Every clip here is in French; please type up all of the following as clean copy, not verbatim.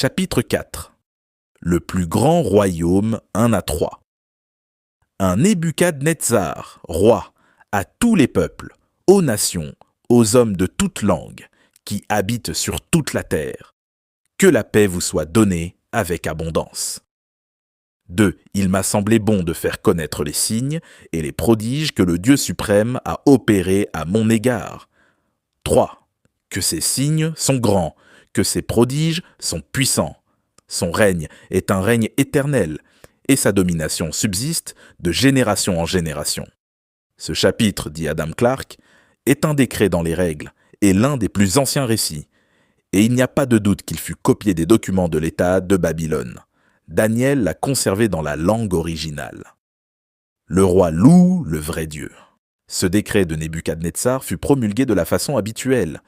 Chapitre 4. Le plus grand royaume 1 à 3. Un Nebuchadnezzar, roi, à tous les peuples, aux nations, aux hommes de toute langue, qui habitent sur toute la terre. Que la paix vous soit donnée avec abondance. 2. Il m'a semblé bon de faire connaître les signes et les prodiges que le Dieu suprême a opérés à mon égard. 3. Que ces signes sont grands, que ces prodiges sont puissants. Son règne est un règne éternel, et sa domination subsiste de génération en génération. Ce chapitre, dit Adam Clarke, est un décret dans les règles et l'un des plus anciens récits, et il n'y a pas de doute qu'il fut copié des documents de l'État de Babylone. Daniel l'a conservé dans la langue originale. Le roi loue le vrai Dieu. Ce décret de Nebuchadnezzar fut promulgué de la façon habituelle.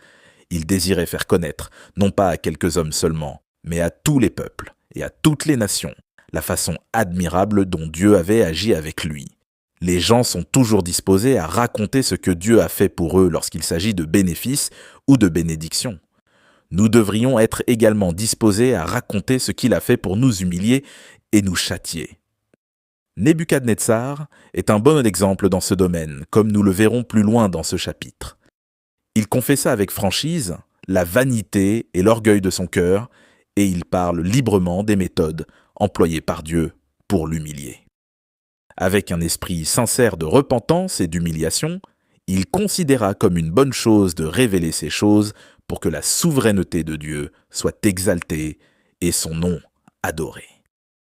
Il désirait faire connaître, non pas à quelques hommes seulement, mais à tous les peuples et à toutes les nations, la façon admirable dont Dieu avait agi avec lui. Les gens sont toujours disposés à raconter ce que Dieu a fait pour eux lorsqu'il s'agit de bénéfices ou de bénédictions. Nous devrions être également disposés à raconter ce qu'il a fait pour nous humilier et nous châtier. Nebuchadnezzar est un bon exemple dans ce domaine, comme nous le verrons plus loin dans ce chapitre. Il confessa avec franchise la vanité et l'orgueil de son cœur, et il parle librement des méthodes employées par Dieu pour l'humilier. Avec un esprit sincère de repentance et d'humiliation, il considéra comme une bonne chose de révéler ces choses pour que la souveraineté de Dieu soit exaltée et son nom adoré.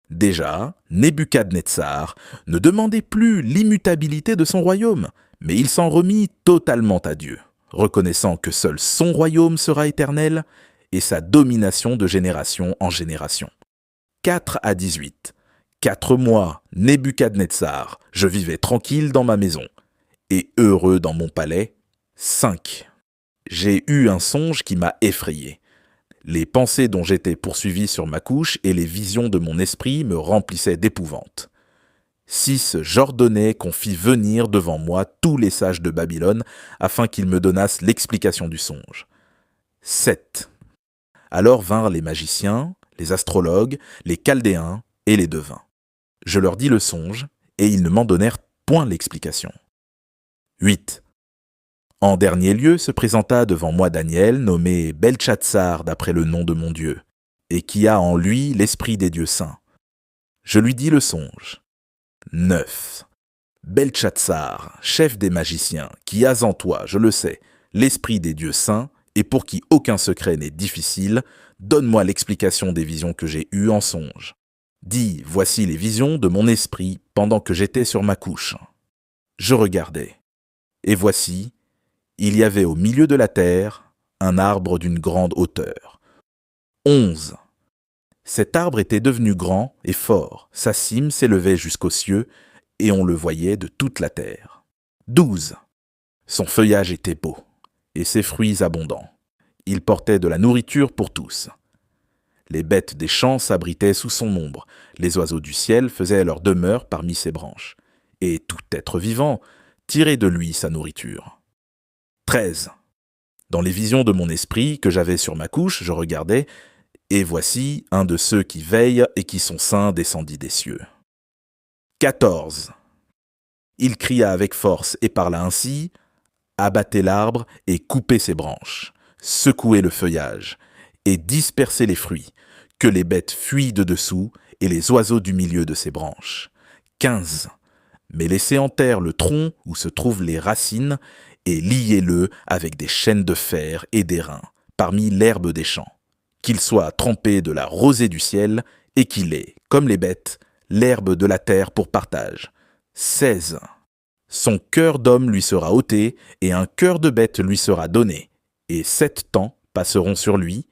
Déjà, Nebuchadnezzar ne demandait plus l'immutabilité de son royaume, mais il s'en remit totalement à Dieu, reconnaissant que seul son royaume sera éternel et sa domination de génération en génération. 4 à 18. 4 mois, Nebuchadnezzar, je vivais tranquille dans ma maison, et heureux dans mon palais. 5. J'ai eu un songe qui m'a effrayé. Les pensées dont j'étais poursuivi sur ma couche et les visions de mon esprit me remplissaient d'épouvante. 6. J'ordonnais qu'on fît venir devant moi tous les sages de Babylone afin qu'ils me donnassent l'explication du songe. 7. Alors vinrent les magiciens, les astrologues, les chaldéens et les devins. Je leur dis le songe, et ils ne m'en donnèrent point l'explication. 8. En dernier lieu se présenta devant moi Daniel, nommé Beltchatsar d'après le nom de mon Dieu, et qui a en lui l'esprit des dieux saints. Je lui dis le songe. 9. Beltchatsar, chef des magiciens, qui as en toi, je le sais, l'esprit des dieux saints, et pour qui aucun secret n'est difficile, donne-moi l'explication des visions que j'ai eues en songe. Dis, voici les visions de mon esprit pendant que j'étais sur ma couche. Je regardais, et voici, il y avait au milieu de la terre un arbre d'une grande hauteur. 11. Cet arbre était devenu grand et fort, sa cime s'élevait jusqu'aux cieux, et on le voyait de toute la terre. 12. Son feuillage était beau, et ses fruits abondants. Il portait de la nourriture pour tous. Les bêtes des champs s'abritaient sous son ombre, les oiseaux du ciel faisaient leur demeure parmi ses branches, et tout être vivant tirait de lui sa nourriture. 13. Dans les visions de mon esprit que j'avais sur ma couche, je regardais, et voici un de ceux qui veillent et qui sont saints descendit des cieux. 14. Il cria avec force et parla ainsi, abattez l'arbre et coupez ses branches, secouez le feuillage et dispersez les fruits, que les bêtes fuient de dessous et les oiseaux du milieu de ses branches. 15. Mais laissez en terre le tronc où se trouvent les racines et liez-le avec des chaînes de fer et d'airain, parmi l'herbe des champs, qu'il soit trempé de la rosée du ciel et qu'il ait, comme les bêtes, l'herbe de la terre pour partage. 16. Son cœur d'homme lui sera ôté et un cœur de bête lui sera donné, et 7 temps passeront sur lui.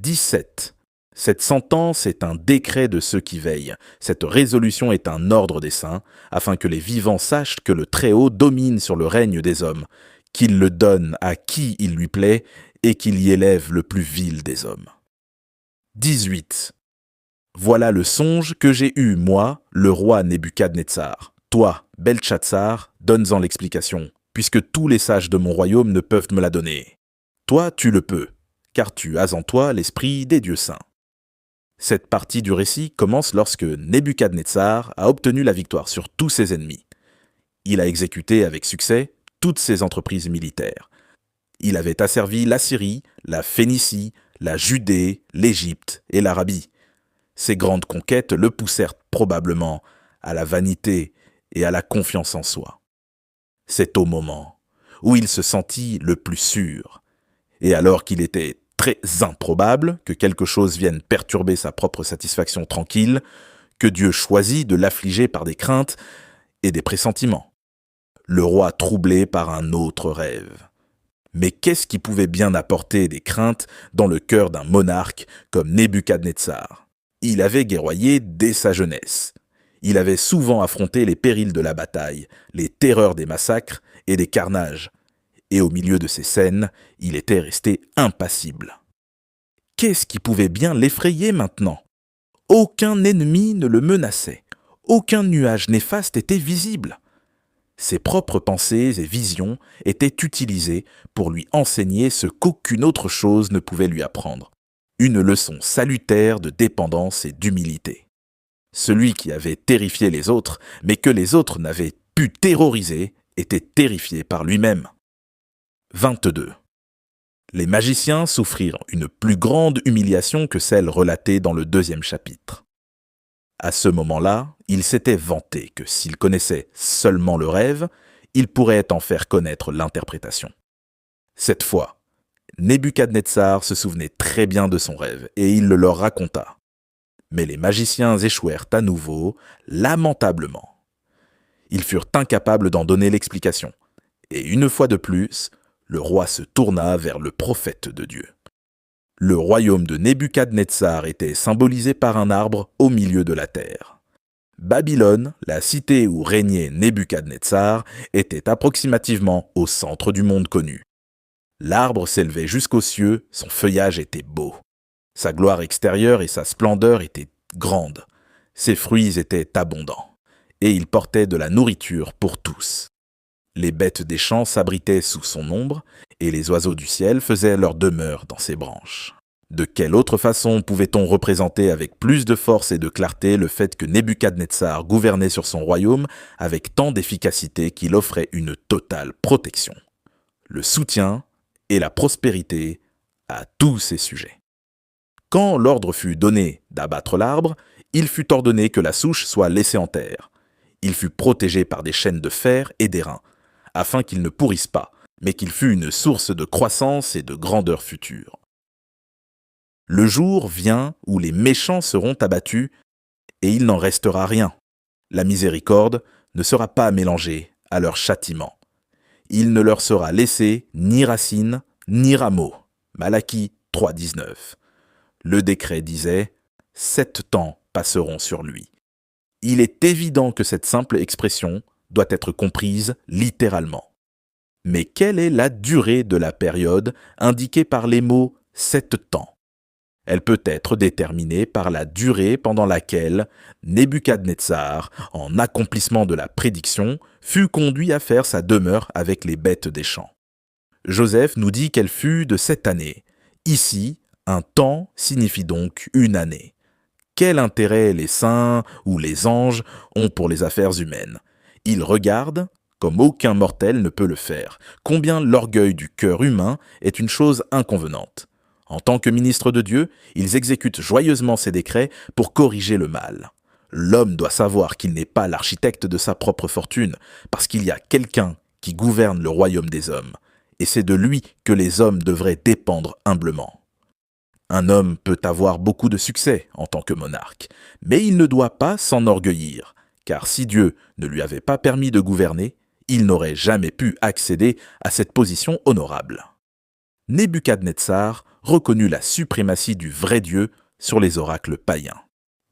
17. Cette sentence est un décret de ceux qui veillent. Cette résolution est un ordre des saints, afin que les vivants sachent que le Très-Haut domine sur le règne des hommes, qu'il le donne à qui il lui plaît, et qu'il y élève le plus vil des hommes. 18. Voilà le songe que j'ai eu, moi, le roi Nebuchadnezzar. Toi, Beltchatsar, donne-en l'explication, puisque tous les sages de mon royaume ne peuvent me la donner. Toi, tu le peux, car tu as en toi l'esprit des dieux saints. Cette partie du récit commence lorsque Nebuchadnezzar a obtenu la victoire sur tous ses ennemis. Il a exécuté avec succès toutes ses entreprises militaires. Il avait asservi la Syrie, la Phénicie, la Judée, l'Égypte et l'Arabie. Ces grandes conquêtes le poussèrent probablement à la vanité et à la confiance en soi. C'est au moment où il se sentit le plus sûr, et alors qu'il était très improbable que quelque chose vienne perturber sa propre satisfaction tranquille, que Dieu choisit de l'affliger par des craintes et des pressentiments. Le roi troublé par un autre rêve. Mais qu'est-ce qui pouvait bien apporter des craintes dans le cœur d'un monarque comme Nebuchadnezzar? Il avait guerroyé dès sa jeunesse. Il avait souvent affronté les périls de la bataille, les terreurs des massacres et des carnages. Et au milieu de ces scènes, il était resté impassible. Qu'est-ce qui pouvait bien l'effrayer maintenant? Aucun ennemi ne le menaçait. Aucun nuage néfaste était visible. Ses propres pensées et visions étaient utilisées pour lui enseigner ce qu'aucune autre chose ne pouvait lui apprendre. Une leçon salutaire de dépendance et d'humilité. Celui qui avait terrifié les autres, mais que les autres n'avaient pu terroriser, était terrifié par lui-même. 22. Les magiciens souffrirent une plus grande humiliation que celle relatée dans le 2e chapitre. À ce moment-là, ils s'étaient vantés que s'ils connaissaient seulement le rêve, ils pourraient en faire connaître l'interprétation. Cette fois, Nebuchadnezzar se souvenait très bien de son rêve et il le leur raconta. Mais les magiciens échouèrent à nouveau, lamentablement. Ils furent incapables d'en donner l'explication. Et une fois de plus, le roi se tourna vers le prophète de Dieu. Le royaume de Nebuchadnezzar était symbolisé par un arbre au milieu de la terre. Babylone, la cité où régnait Nebuchadnezzar, était approximativement au centre du monde connu. L'arbre s'élevait jusqu'aux cieux, son feuillage était beau. Sa gloire extérieure et sa splendeur étaient grandes. Ses fruits étaient abondants. Et il portait de la nourriture pour tous. Les bêtes des champs s'abritaient sous son ombre, et les oiseaux du ciel faisaient leur demeure dans ses branches. De quelle autre façon pouvait-on représenter avec plus de force et de clarté le fait que Nebuchadnezzar gouvernait sur son royaume avec tant d'efficacité qu'il offrait une totale protection, le soutien et la prospérité à tous ses sujets? Quand l'ordre fut donné d'abattre l'arbre, il fut ordonné que la souche soit laissée en terre. Il fut protégé par des chaînes de fer et d'airain, afin qu'il ne pourrisse pas, mais qu'il fût une source de croissance et de grandeur future. Le jour vient où les méchants seront abattus, et il n'en restera rien. La miséricorde ne sera pas mélangée à leur châtiment. Il ne leur sera laissé ni racine, ni rameau. Malachie 3,19. Le décret disait « 7 temps passeront sur lui ». Il est évident que cette simple expression doit être comprise littéralement. Mais quelle est la durée de la période indiquée par les mots « 7 temps » ? Elle peut être déterminée par la durée pendant laquelle Nebuchadnezzar, en accomplissement de la prédiction, fut conduit à faire sa demeure avec les bêtes des champs. Joseph nous dit qu'elle fut de 7 années. Ici, un temps signifie donc une année. Quel intérêt les saints ou les anges ont pour les affaires humaines? Ils regardent, comme aucun mortel ne peut le faire, combien l'orgueil du cœur humain est une chose inconvenante. En tant que ministres de Dieu, ils exécutent joyeusement ces décrets pour corriger le mal. L'homme doit savoir qu'il n'est pas l'architecte de sa propre fortune, parce qu'il y a quelqu'un qui gouverne le royaume des hommes, et c'est de lui que les hommes devraient dépendre humblement. Un homme peut avoir beaucoup de succès en tant que monarque, mais il ne doit pas s'enorgueillir, car si Dieu ne lui avait pas permis de gouverner, il n'aurait jamais pu accéder à cette position honorable. Nebuchadnezzar reconnut la suprématie du vrai Dieu sur les oracles païens.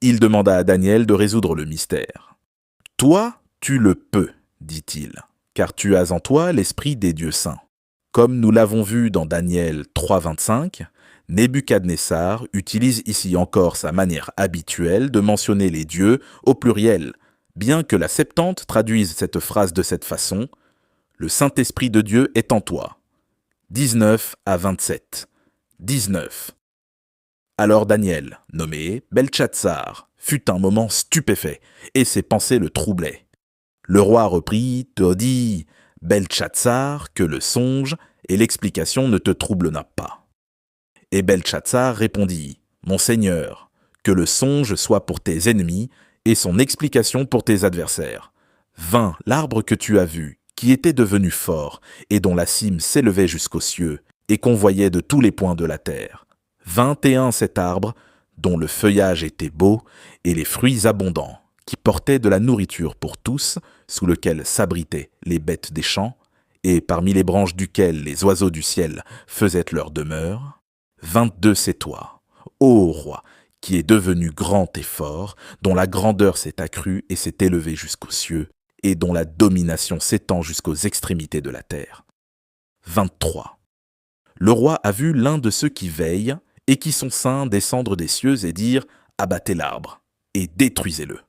Il demanda à Daniel de résoudre le mystère. « Toi, tu le peux, dit-il, car tu as en toi l'esprit des dieux saints. » Comme nous l'avons vu dans Daniel 3,25, Nebuchadnezzar utilise ici encore sa manière habituelle de mentionner les dieux au pluriel, bien que la Septante traduise cette phrase de cette façon « Le Saint-Esprit de Dieu est en toi ». 19 à 27. 19. Alors Daniel, nommé Beltchatsar, fut un moment stupéfait, et ses pensées le troublaient. Le roi reprit, te dit, Beltchatsar, que le songe et l'explication ne te troublent pas. Et Beltchatsar répondit, Mon Seigneur, que le songe soit pour tes ennemis et son explication pour tes adversaires. Vint l'arbre que tu as vu, qui était devenu fort, et dont la cime s'élevait jusqu'aux cieux, et qu'on voyait de tous les points de la terre. 21 cet arbre, dont le feuillage était beau, et les fruits abondants, qui portaient de la nourriture pour tous, sous lequel s'abritaient les bêtes des champs, et parmi les branches duquel les oiseaux du ciel faisaient leur demeure. 22 c'est toi, ô roi, qui est devenu grand et fort, dont la grandeur s'est accrue et s'est élevée jusqu'aux cieux, et dont la domination s'étend jusqu'aux extrémités de la terre. 23. Le roi a vu l'un de ceux qui veillent et qui sont saints descendre des cieux et dire « Abattez l'arbre et détruisez-le.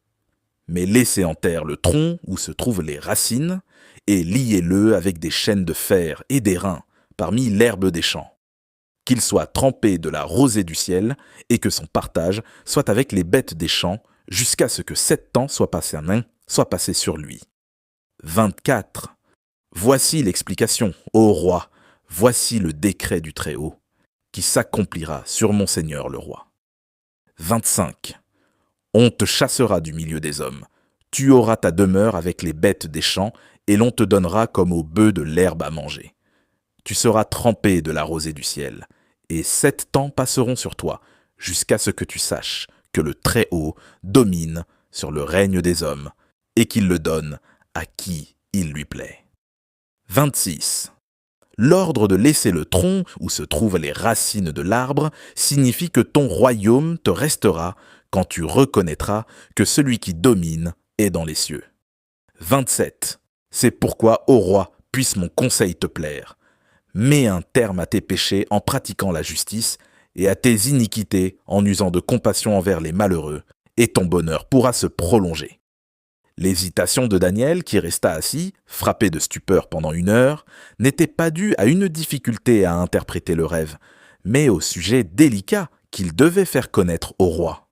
Mais laissez en terre le tronc où se trouvent les racines et liez-le avec des chaînes de fer et d'airain parmi l'herbe des champs. Qu'il soit trempé de la rosée du ciel et que son partage soit avec les bêtes des champs jusqu'à ce que 7 ans soit passé sur lui. 24. Voici l'explication, ô roi, voici le décret du Très-Haut, qui s'accomplira sur mon Seigneur le roi. 25. On te chassera du milieu des hommes, tu auras ta demeure avec les bêtes des champs, et l'on te donnera comme aux bœufs de l'herbe à manger. Tu seras trempé de la rosée du ciel, et 7 temps passeront sur toi, jusqu'à ce que tu saches que le Très-Haut domine sur le règne des hommes, et qu'il le donne à qui il lui plaît. 26. L'ordre de laisser le tronc où se trouvent les racines de l'arbre signifie que ton royaume te restera quand tu reconnaîtras que celui qui domine est dans les cieux. 27. C'est pourquoi, ô roi, puisse mon conseil te plaire. Mets un terme à tes péchés en pratiquant la justice et à tes iniquités en usant de compassion envers les malheureux, et ton bonheur pourra se prolonger. L'hésitation de Daniel, qui resta assis, frappé de stupeur pendant 1 heure, n'était pas due à une difficulté à interpréter le rêve, mais au sujet délicat qu'il devait faire connaître au roi.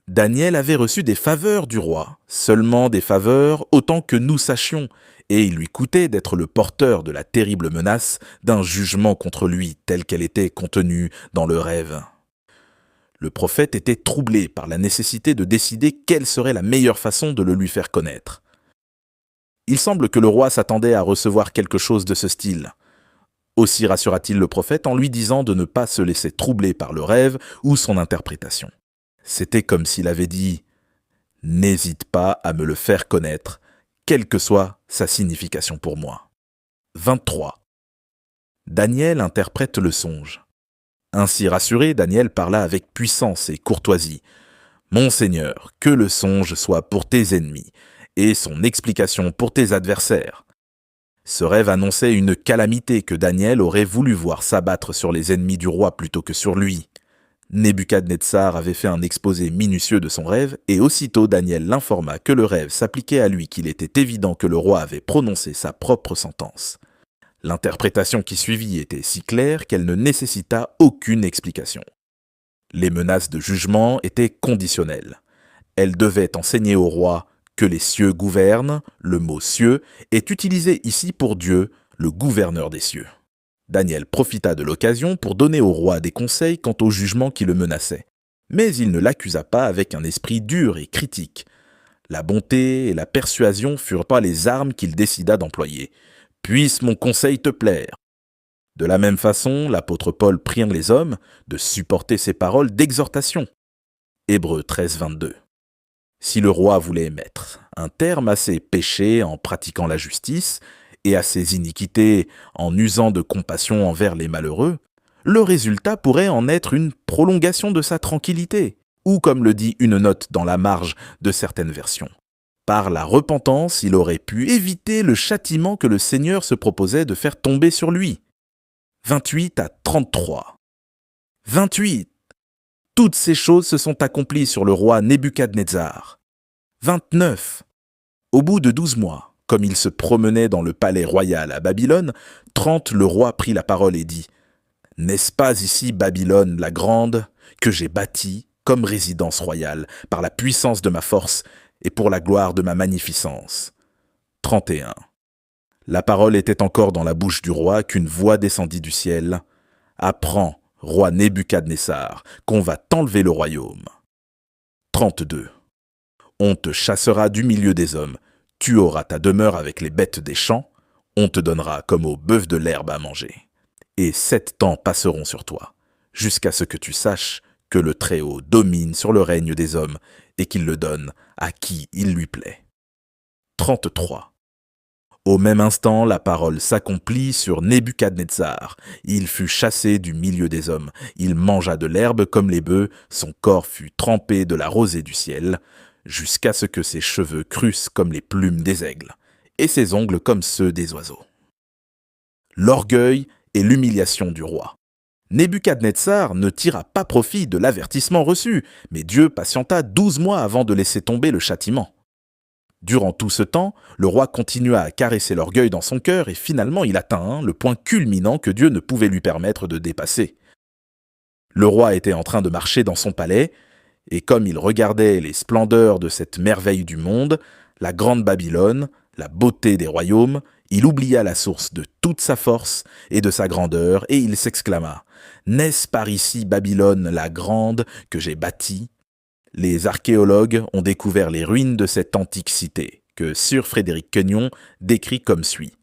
Daniel avait reçu des faveurs du roi, seulement des faveurs autant que nous sachions, et il lui coûtait d'être le porteur de la terrible menace d'un jugement contre lui telle qu'elle était contenue dans le rêve. Le prophète était troublé par la nécessité de décider quelle serait la meilleure façon de le lui faire connaître. Il semble que le roi s'attendait à recevoir quelque chose de ce style. Aussi rassura-t-il le prophète en lui disant de ne pas se laisser troubler par le rêve ou son interprétation. C'était comme s'il avait dit « N'hésite pas à me le faire connaître, quelle que soit sa signification pour moi. » 23. Daniel interprète le songe. Ainsi rassuré, Daniel parla avec puissance et courtoisie. « Mon Seigneur, que le songe soit pour tes ennemis, et son explication pour tes adversaires. » Ce rêve annonçait une calamité que Daniel aurait voulu voir s'abattre sur les ennemis du roi plutôt que sur lui. Nebuchadnezzar avait fait un exposé minutieux de son rêve, et aussitôt Daniel l'informa que le rêve s'appliquait à lui, qu'il était évident que le roi avait prononcé sa propre sentence. L'interprétation qui suivit était si claire qu'elle ne nécessita aucune explication. Les menaces de jugement étaient conditionnelles. Elles devaient enseigner au roi que les cieux gouvernent, le mot « cieux » est utilisé ici pour Dieu, le gouverneur des cieux. Daniel profita de l'occasion pour donner au roi des conseils quant au jugement qui le menaçait. Mais il ne l'accusa pas avec un esprit dur et critique. La bonté et la persuasion furent pas les armes qu'il décida d'employer. « Puisse mon conseil te plaire !» De la même façon, l'apôtre Paul prie les hommes de supporter ses paroles d'exhortation. Hébreux 13, 22. Si le roi voulait mettre un terme à ses péchés en pratiquant la justice et à ses iniquités en usant de compassion envers les malheureux, le résultat pourrait en être une prolongation de sa tranquillité, ou comme le dit une note dans la marge de certaines versions. Par la repentance, il aurait pu éviter le châtiment que le Seigneur se proposait de faire tomber sur lui. 28 à 33. 28. Toutes ces choses se sont accomplies sur le roi Nebuchadnezzar. 29. Au bout de 12 mois, comme il se promenait dans le palais royal à Babylone, 30 le roi prit la parole et dit « N'est-ce pas ici Babylone la grande, que j'ai bâti comme résidence royale, par la puissance de ma force et pour la gloire de ma magnificence. 31. La parole était encore dans la bouche du roi qu'une voix descendit du ciel. « Apprends, roi Nebuchadnezzar, qu'on va t'enlever le royaume. » 32. On te chassera du milieu des hommes, tu auras ta demeure avec les bêtes des champs, on te donnera comme aux bœufs de l'herbe à manger. Et 7 ans passeront sur toi, jusqu'à ce que tu saches que le Très-Haut domine sur le règne des hommes et qu'il le donne à qui il lui plaît. 33. Au même instant, la parole s'accomplit sur Nebuchadnezzar. Il fut chassé du milieu des hommes. Il mangea de l'herbe comme les bœufs, son corps fut trempé de la rosée du ciel, jusqu'à ce que ses cheveux crussent comme les plumes des aigles, et ses ongles comme ceux des oiseaux. L'orgueil et l'humiliation du roi. Nebuchadnezzar ne tira pas profit de l'avertissement reçu, mais Dieu patienta 12 mois avant de laisser tomber le châtiment. Durant tout ce temps, le roi continua à caresser l'orgueil dans son cœur et finalement il atteint le point culminant que Dieu ne pouvait lui permettre de dépasser. Le roi était en train de marcher dans son palais, et comme il regardait les splendeurs de cette merveille du monde, la grande Babylone, la beauté des royaumes, il oublia la source de toute sa force et de sa grandeur, et il s'exclama « N'est-ce par ici Babylone la grande que j'ai bâtie ?» Les archéologues ont découvert les ruines de cette antique cité, que Sir Frédéric Queignon décrit comme suit.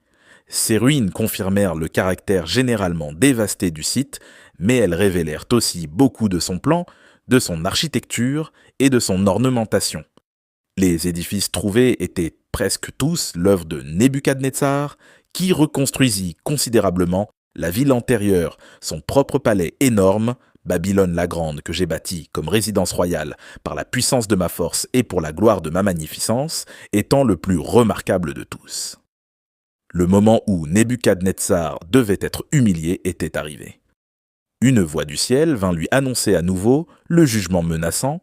Ces ruines confirmèrent le caractère généralement dévasté du site, mais elles révélèrent aussi beaucoup de son plan, de son architecture et de son ornementation. Les édifices trouvés étaient presque tous l'œuvre de Nebuchadnezzar, qui reconstruisit considérablement la ville antérieure, son propre palais énorme, Babylone la Grande que j'ai bâti comme résidence royale par la puissance de ma force et pour la gloire de ma magnificence, étant le plus remarquable de tous. Le moment où Nebuchadnezzar devait être humilié était arrivé. Une voix du ciel vint lui annoncer à nouveau le jugement menaçant,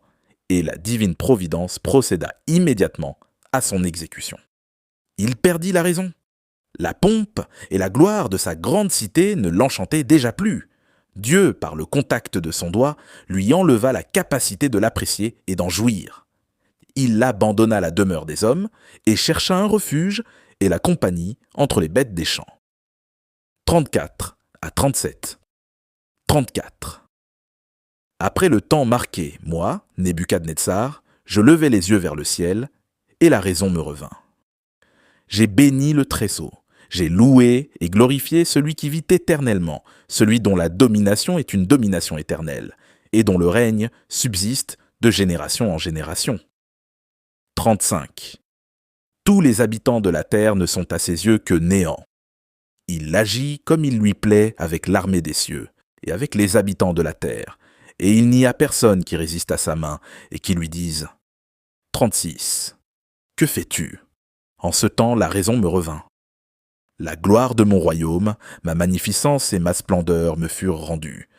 et la divine providence procéda immédiatement à son exécution. Il perdit la raison. La pompe et la gloire de sa grande cité ne l'enchantaient déjà plus. Dieu, par le contact de son doigt, lui enleva la capacité de l'apprécier et d'en jouir. Il abandonna la demeure des hommes et chercha un refuge et la compagnie entre les bêtes des champs. 34 à 37. 34. Après le temps marqué, moi, Nebuchadnezzar, je levai les yeux vers le ciel, et la raison me revint. J'ai béni le Très-Haut, j'ai loué et glorifié celui qui vit éternellement, celui dont la domination est une domination éternelle, et dont le règne subsiste de génération en génération. 35. Tous les habitants de la terre ne sont à ses yeux que néant. Il agit comme il lui plaît avec l'armée des cieux, et avec les habitants de la terre, et il n'y a personne qui résiste à sa main et qui lui dise « 36. Que fais-tu » En ce temps, la raison me revint. La gloire de mon royaume, ma magnificence et ma splendeur me furent rendues.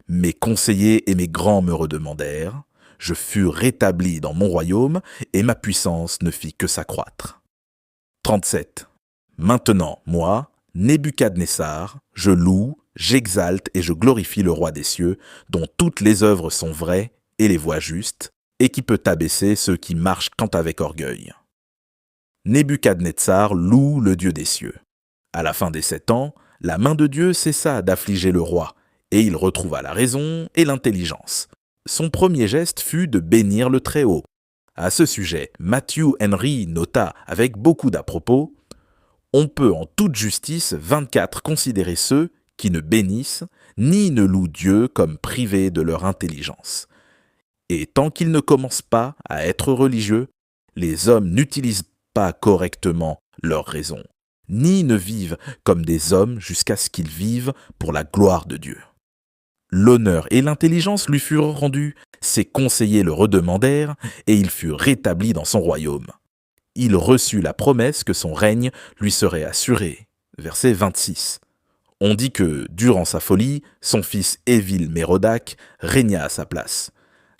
Mes conseillers et mes grands me redemandèrent. Je fus rétabli dans mon royaume et ma puissance ne fit que s'accroître. 37. Maintenant, moi, Nebuchadnezzar, je loue, j'exalte et je glorifie le roi des cieux, dont toutes les œuvres sont vraies et les voies justes, et qui peut abaisser ceux qui marchent quant avec orgueil. Nebuchadnezzar loue le Dieu des cieux. À la fin des 7 ans, la main de Dieu cessa d'affliger le roi, et il retrouva la raison et l'intelligence. Son premier geste fut de bénir le Très-Haut. À ce sujet, Matthew Henry nota avec beaucoup d'à-propos « On peut en toute justice 24 considérer ceux qui ne bénissent ni ne louent Dieu comme privés de leur intelligence. Et tant qu'ils ne commencent pas à être religieux, les hommes n'utilisent pas correctement leur raison, ni ne vivent comme des hommes jusqu'à ce qu'ils vivent pour la gloire de Dieu. L'honneur et l'intelligence lui furent rendus, ses conseillers le redemandèrent, et il fut rétabli dans son royaume. Il reçut la promesse que son règne lui serait assuré. Verset 26. On dit que, durant sa folie, son fils Évil-Mérodach régna à sa place.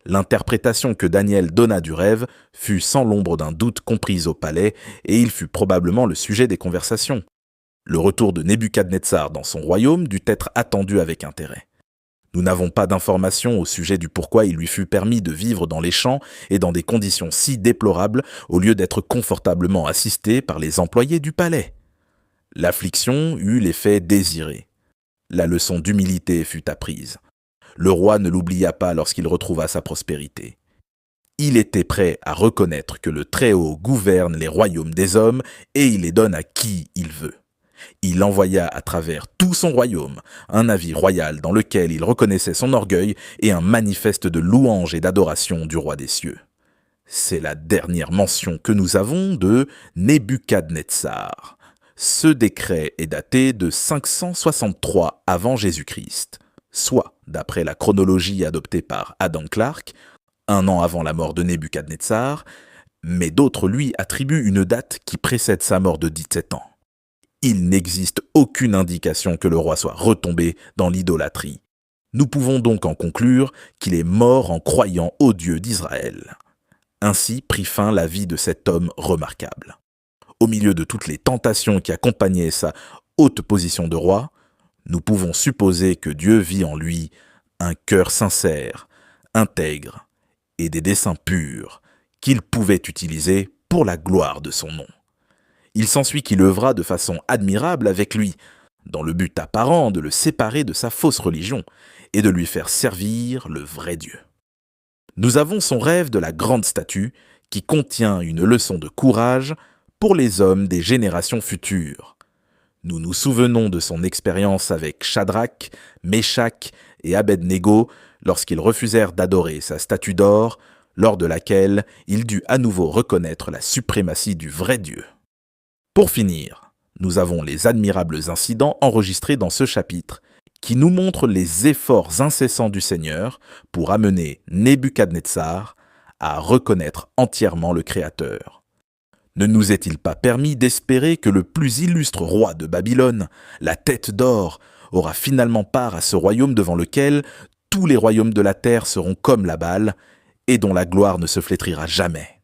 L'interprétation que Daniel donna du rêve fut sans l'ombre d'un doute comprise au palais, et il fut probablement le sujet des conversations. Le retour de Nebuchadnezzar dans son royaume dut être attendu avec intérêt. Nous n'avons pas d'informations au sujet du pourquoi il lui fut permis de vivre dans les champs et dans des conditions si déplorables au lieu d'être confortablement assisté par les employés du palais. L'affliction eut l'effet désiré. La leçon d'humilité fut apprise. Le roi ne l'oublia pas lorsqu'il retrouva sa prospérité. Il était prêt à reconnaître que le Très-Haut gouverne les royaumes des hommes et il les donne à qui il veut. Il envoya à travers tout son royaume un avis royal dans lequel il reconnaissait son orgueil et un manifeste de louange et d'adoration du roi des cieux. C'est la dernière mention que nous avons de Nebuchadnezzar. Ce décret est daté de 563 avant Jésus-Christ, soit, d'après la chronologie adoptée par Adam Clarke, 1 an avant la mort de Nebuchadnezzar, mais d'autres lui attribuent une date qui précède sa mort de 17 ans. Il n'existe aucune indication que le roi soit retombé dans l'idolâtrie. Nous pouvons donc en conclure qu'il est mort en croyant au Dieu d'Israël. Ainsi prit fin la vie de cet homme remarquable. Au milieu de toutes les tentations qui accompagnaient sa haute position de roi, nous pouvons supposer que Dieu vit en lui un cœur sincère, intègre et des desseins purs qu'il pouvait utiliser pour la gloire de son nom. Il s'ensuit qu'il œuvra de façon admirable avec lui, dans le but apparent de le séparer de sa fausse religion et de lui faire servir le vrai Dieu. Nous avons son rêve de la grande statue qui contient une leçon de courage pour les hommes des générations futures. Nous nous souvenons de son expérience avec Shadrach, Meshach et Abednego lorsqu'ils refusèrent d'adorer sa statue d'or, lors de laquelle il dut à nouveau reconnaître la suprématie du vrai Dieu. Pour finir, nous avons les admirables incidents enregistrés dans ce chapitre, qui nous montrent les efforts incessants du Seigneur pour amener Nebuchadnezzar à reconnaître entièrement le Créateur. Ne nous est-il pas permis d'espérer que le plus illustre roi de Babylone, la tête d'or, aura finalement part à ce royaume devant lequel tous les royaumes de la terre seront comme la balle et dont la gloire ne se flétrira jamais ?